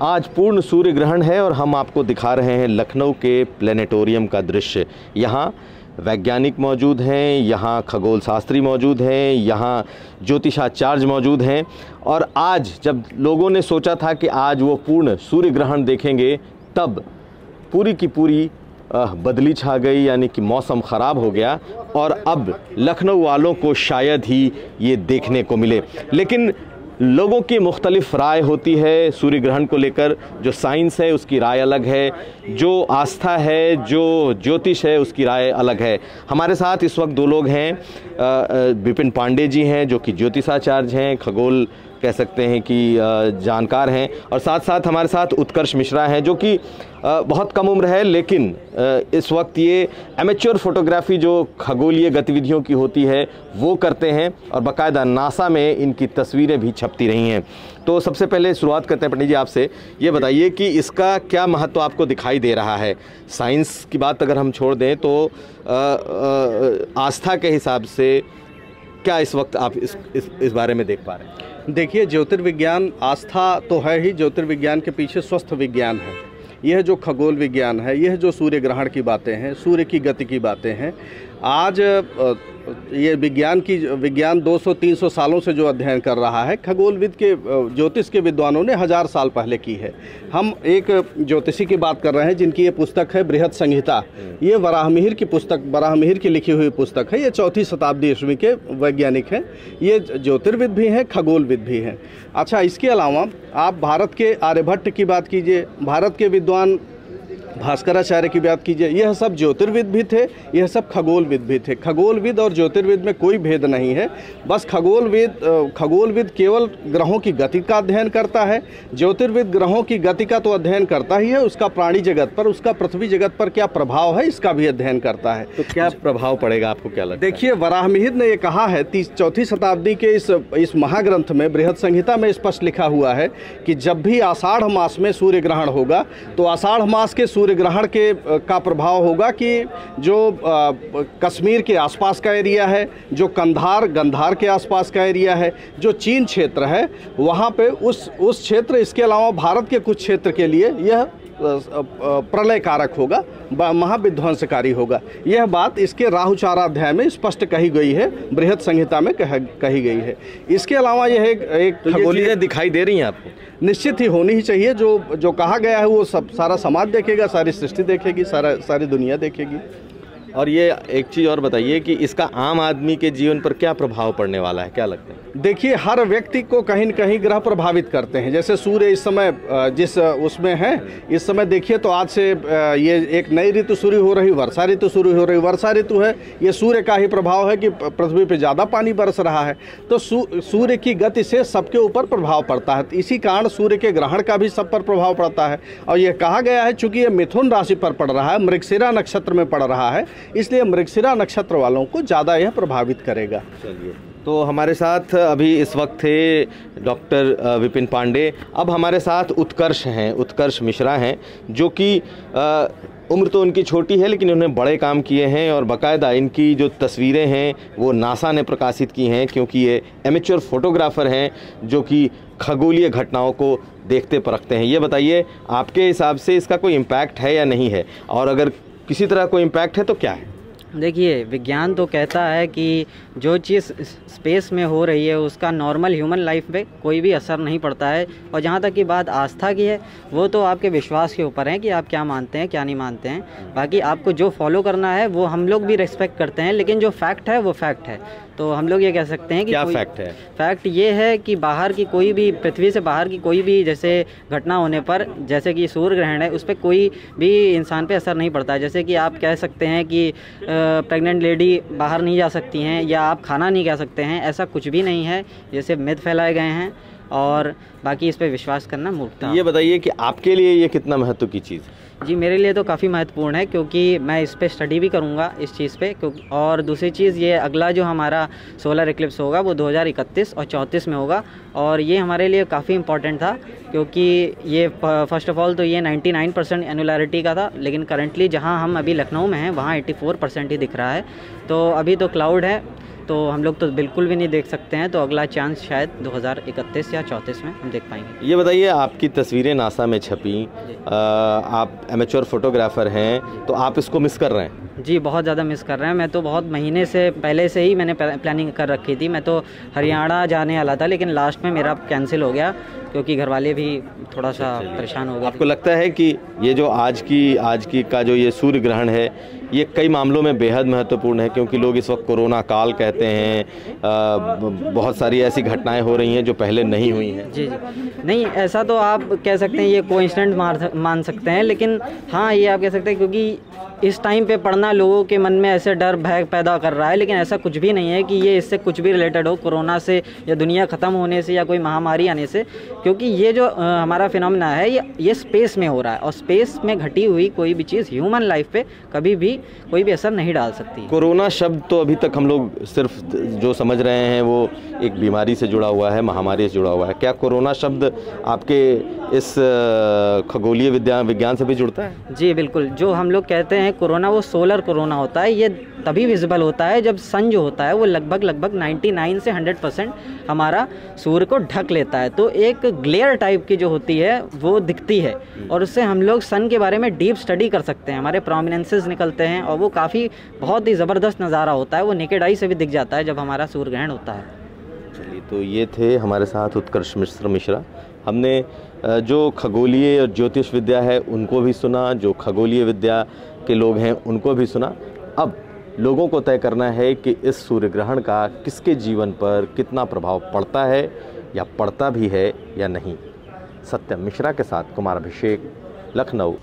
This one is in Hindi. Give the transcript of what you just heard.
आज पूर्ण सूर्य ग्रहण है और हम आपको दिखा रहे हैं लखनऊ के प्लेनेटोरियम का दृश्य। यहाँ वैज्ञानिक मौजूद हैं, यहाँ खगोल शास्त्री मौजूद हैं, यहाँ ज्योतिषाचार्य मौजूद हैं। और आज जब लोगों ने सोचा था कि आज वो पूर्ण सूर्य ग्रहण देखेंगे, तब पूरी की पूरी बदली छा गई, यानी कि मौसम ख़राब हो गया और अब लखनऊ वालों को शायद ही ये देखने को मिले। लेकिन लोगों की मुख्तलिफ राय होती है सूर्य ग्रहण को लेकर। जो साइंस है उसकी राय अलग है, जो आस्था है, जो ज्योतिष है उसकी राय अलग है। हमारे साथ इस वक्त दो लोग हैं। विपिन पांडे जी हैं जो कि ज्योतिषाचार्य हैं, खगोल कह सकते हैं कि जानकार हैं, और साथ साथ हमारे साथ उत्कर्ष मिश्रा हैं जो कि बहुत कम उम्र है, लेकिन इस वक्त ये एमेच्योर फोटोग्राफी जो खगोलीय गतिविधियों की होती है वो करते हैं और बाकायदा नासा में इनकी तस्वीरें भी छपती रही हैं। तो सबसे पहले शुरुआत करते हैं पंडित जी आपसे। ये बताइए कि इसका क्या महत्व आपको दिखाई दे रहा है। साइंस की बात अगर हम छोड़ दें तो आस्था के हिसाब से क्या इस वक्त आप इस बारे में देख पा रहे हैं? देखिए, ज्योतिर्विज्ञान आस्था तो है ही, ज्योतिर्विज्ञान के पीछे स्वस्थ विज्ञान है। यह जो खगोल विज्ञान है, यह जो सूर्य ग्रहण की बातें हैं, सूर्य की गति की बातें हैं, आज ये विज्ञान 200-300 सालों से जो अध्ययन कर रहा है, खगोलविद के ज्योतिष के विद्वानों ने 1000 साल पहले की है। हम एक ज्योतिषी की बात कर रहे हैं जिनकी ये पुस्तक है बृहद संहिता। ये वराहमिहिर की पुस्तक, वराहमिहिर की लिखी हुई पुस्तक है। ये 4वीं शताब्दी ईस्वी के वैज्ञानिक हैं। ये ज्योतिर्विद भी हैं, खगोलविद भी हैं। अच्छा, इसके अलावा आप भारत के आर्यभट्ट की बात कीजिए, भारत के विद्वान भास्कराचार्य की बात कीजिए, यह सब ज्योतिर्विद भी थे, यह सब खगोलविद भी थे। खगोलविद और ज्योतिर्विद में कोई भेद नहीं है। बस खगोलविद केवल ग्रहों की गति का अध्ययन करता है, ज्योतिर्विद ग्रहों की गति का तो अध्ययन करता ही है, उसका प्राणी जगत पर, उसका पृथ्वी जगत पर क्या प्रभाव है इसका भी अध्ययन करता है। तो क्या प्रभाव पड़ेगा, आपको क्या लगता है? देखिए, वराहमिहिर ने यह कहा है 4वीं शताब्दी के इस महाग्रंथ में, बृहद संहिता में स्पष्ट लिखा हुआ है कि जब भी आषाढ़ मास में सूर्य ग्रहण होगा तो आषाढ़ मास के सूर्य ग्रहण का प्रभाव होगा कि जो कश्मीर के आसपास का एरिया है, जो गंधार के आसपास का एरिया है, जो चीन क्षेत्र है, वहाँ पे उस क्षेत्र, इसके अलावा भारत के कुछ क्षेत्र के लिए यह प्रलय कारक होगा, महाविध्वंसकारी होगा। यह बात इसके राहुचारा अध्याय में स्पष्ट कही गई है, बृहद संहिता में कही गई है। इसके अलावा यह एक खगोलीय दिखाई दे रही हैं आपको? निश्चित ही होनी ही चाहिए। जो कहा गया है वो सारा समाज देखेगा, सारी सृष्टि देखेगी, सारी दुनिया देखेगी। और ये एक चीज़ और बताइए कि इसका आम आदमी के जीवन पर क्या प्रभाव पड़ने वाला है, क्या लगता है? देखिए, हर व्यक्ति को कहीं न कहीं ग्रह प्रभावित करते हैं। जैसे सूर्य इस समय जिस उसमें है, इस समय देखिए तो आज से ये एक नई ऋतु शुरू हो रही, वर्षा ऋतु शुरू हो रही। वर्षा ऋतु है, ये सूर्य का ही प्रभाव है कि पृथ्वी पे ज़्यादा पानी बरस रहा है, तो सूर्य की गति से सबके ऊपर प्रभाव पड़ता है। इसी कारण सूर्य के ग्रहण का भी सब पर प्रभाव पड़ता है। और यह कहा गया है, चूँकि ये मिथुन राशि पर पड़ रहा है, मृगशिरा नक्षत्र में पड़ रहा है, इसलिए मृगशिरा नक्षत्र वालों को ज़्यादा यह प्रभावित करेगा। चलिए, तो हमारे साथ अभी इस वक्त थे डॉक्टर विपिन पांडे। अब हमारे साथ उत्कर्ष हैं, उत्कर्ष मिश्रा हैं, जो कि उम्र तो उनकी छोटी है लेकिन उन्होंने बड़े काम किए हैं और बाकायदा इनकी जो तस्वीरें हैं वो नासा ने प्रकाशित की हैं, क्योंकि ये एमेच्योर फोटोग्राफर हैं जो कि खगोलीय घटनाओं को देखते परखते हैं। ये बताइए, आपके हिसाब से इसका कोई इम्पैक्ट है या नहीं है, और अगर किसी तरह कोई इम्पैक्ट है तो क्या है? देखिए, विज्ञान तो कहता है कि जो चीज़ स्पेस में हो रही है उसका नॉर्मल ह्यूमन लाइफ पे कोई भी असर नहीं पड़ता है। और जहाँ तक की बात आस्था की है, वो तो आपके विश्वास के ऊपर है कि आप क्या मानते हैं, क्या नहीं मानते हैं। बाकी आपको जो फॉलो करना है वो हम लोग भी रिस्पेक्ट करते हैं, लेकिन जो फैक्ट है वो फैक्ट है। तो हम लोग ये कह सकते हैं कि क्या फैक्ट है? फैक्ट ये है कि बाहर की कोई भी, पृथ्वी से बाहर की कोई भी जैसे घटना होने पर, जैसे कि सूर्य ग्रहण है, उस पर कोई भी इंसान पे असर नहीं पड़ता है। जैसे कि आप कह सकते हैं कि प्रेग्नेंट लेडी बाहर नहीं जा सकती हैं या आप खाना नहीं खा सकते हैं, ऐसा कुछ भी नहीं है। जैसे मिथ फैलाए गए हैं और बाकी इस पे विश्वास करना मूर्खता। ये बताइए कि आपके लिए ये कितना महत्व की चीज़ है? जी, मेरे लिए तो काफ़ी महत्वपूर्ण है, क्योंकि मैं इस पे स्टडी भी करूँगा इस चीज़ पे। क्योंकि और दूसरी चीज़, ये अगला जो हमारा सोलर इक्लिप्स होगा वो 2031 और 34 में होगा, और ये हमारे लिए काफ़ी इम्पॉर्टेंट था, क्योंकि ये फ़र्स्ट ऑफ़ ऑल तो ये 99% एनुलरिटी का था, लेकिन करंटली जहाँ हम अभी लखनऊ में हैं वहाँ 84% ही दिख रहा है। तो अभी तो क्लाउड है, तो हम लोग तो बिल्कुल भी नहीं देख सकते हैं। तो अगला चांस शायद 2031 या 34 में हम देख पाएंगे। ये बताइए, आपकी तस्वीरें नासा में छपी, आप एमेच्योर फोटोग्राफ़र हैं, तो आप इसको मिस कर रहे हैं? जी, बहुत ज़्यादा मिस कर रहे हैं। मैं तो बहुत महीने से पहले से ही मैंने प्लानिंग कर रखी थी। मैं तो हरियाणा जाने वाला था, लेकिन लास्ट में मेरा कैंसिल हो गया क्योंकि घर वाले भी थोड़ा सा परेशान हो गए। आपको लगता है कि ये जो आज की का जो ये सूर्य ग्रहण है, ये कई मामलों में बेहद महत्वपूर्ण है, क्योंकि लोग इस वक्त कोरोना काल कहते हैं, बहुत सारी ऐसी घटनाएं हो रही हैं जो पहले नहीं हुई हैं? जी जी, नहीं ऐसा तो आप कह सकते हैं, ये कोइंसिडेंट मान सकते हैं, लेकिन हाँ ये आप कह सकते हैं क्योंकि इस टाइम पे पढ़ना लोगों के मन में ऐसे डर भय पैदा कर रहा है, लेकिन ऐसा कुछ भी नहीं है कि ये इससे कुछ भी रिलेटेड हो, कोरोना से या दुनिया ख़त्म होने से या कोई महामारी आने से, क्योंकि ये जो हमारा फिनोमेना है ये स्पेस में हो रहा है, और स्पेस में घटी हुई कोई भी चीज़ ह्यूमन लाइफ पे कभी भी कोई भी असर नहीं डाल सकती। कोरोना शब्द तो अभी तक हम लोग सिर्फ जो समझ रहे हैं वो एक बीमारी से जुड़ा हुआ है, महामारी से जुड़ा हुआ है। क्या कोरोना शब्द आपके इस खगोलीय विज्ञान से भी जुड़ता है? जी बिल्कुल, जो हम लोग कहते हैं कोरोना, वो सोलर कोरोना होता है। ये तभी विजिबल होता है जब सन जो होता है वो लगभग 99 से 100% हमारा सूर्य को ढक लेता है, तो एक ग्लेयर टाइप की जो होती है वो दिखती है, और उससे हम लोग सन के बारे में डीप स्टडी कर सकते हैं। हमारे प्रोमिनेंसेस निकलते हैं और वो काफ़ी बहुत ही ज़बरदस्त नज़ारा होता है, वो नेकेड आई से भी दिख जाता है जब हमारा सूर्य ग्रहण होता है। चलिए, तो ये थे हमारे साथ उत्कर्ष मिश्रा। हमने जो खगोलीय और ज्योतिष विद्या है उनको भी सुना, जो खगोलीय विद्या के लोग हैं उनको भी सुना। अब लोगों को तय करना है कि इस सूर्य ग्रहण का किसके जीवन पर कितना प्रभाव पड़ता है या पड़ता भी है या नहीं। सत्यम मिश्रा के साथ कुमार अभिषेक, लखनऊ।